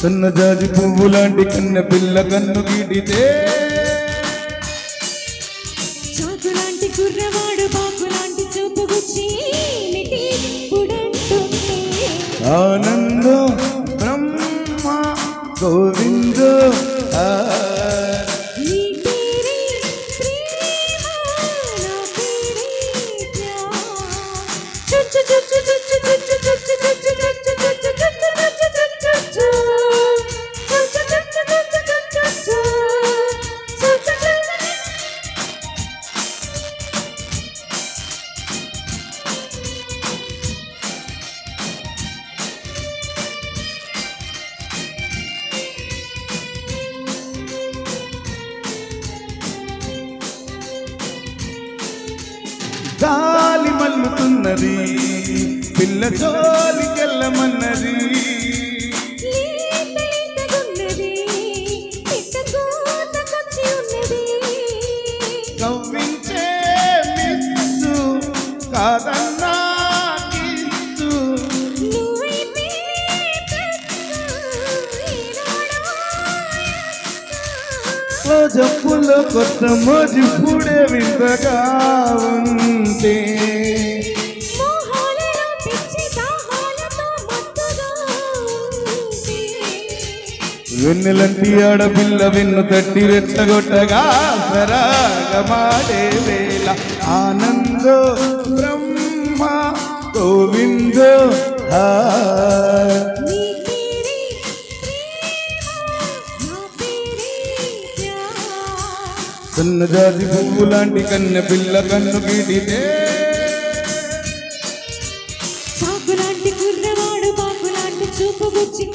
సన్నజాజి పువ్వు లాంటి కన్న పిల్ల కన్ను గీటితే చాకులాంటి కుర్రవాడు బాకులాంటి చూపు గుచ్చి ఆనందో బ్రహ్మ గోవిందో గాలి మల్లుతున్నది పిల్ల జోలికెళ్ళమన్నది కవ్వించే మిస్సు కాదన్నా కిస్సు జప్పులో కొత్త మోజు పూడే వింతగా ఉంటే వెన్నెలంటి ఆడపిల్ల వెన్ను తట్టి రెచ్చగొట్టగా సరాగమాడే వేళ ఆనందో బ్రహ్మ గోవిందో సన్నజాజి పువ్వు లాంటి కన్న పిల్ల కన్ను గీటితే చాకులాంటి కుర్రవాడు బాకులాంటి చూపు గుచ్చి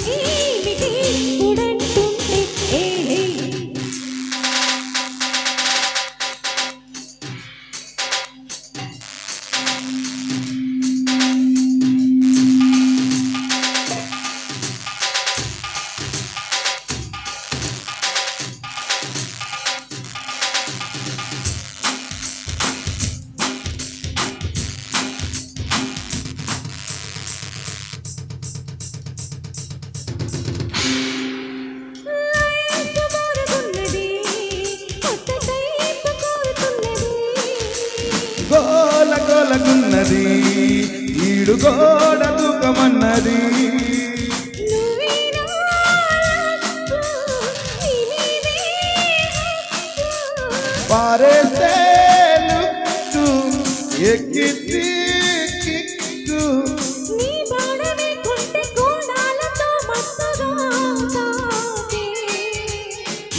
గోల గోలకున్నది ఈడు గోడ దూకమన్నది పారేస్తే లుక్కు ఎక్కితే కిక్కు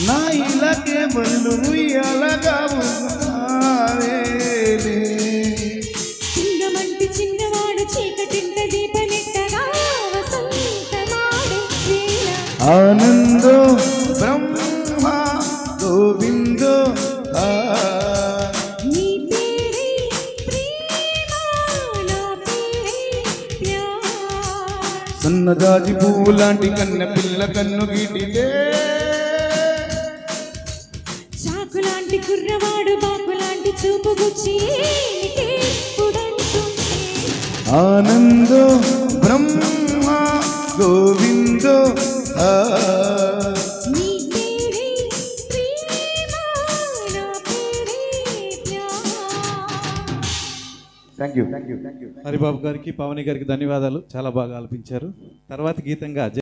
నా ఇలాగే బళ్ళు ఉయ్యాలగా ఆనందో బ్రహ్మ గోవిందో సన్నజాజి పువ్వు లాంటి కన్న పిల్ల కన్ను గీటితే చాకులాంటి కుర్రవాడు బాకులాంటి చూపు గుచ్చి ఆనందో బ్రహ్మ గోవిందో థ్యాంక్ యూ హరిబాబు గారికి పవని గారికి ధన్యవాదాలు. చాలా బాగా ఆలపించారు. తర్వాత గీతంగా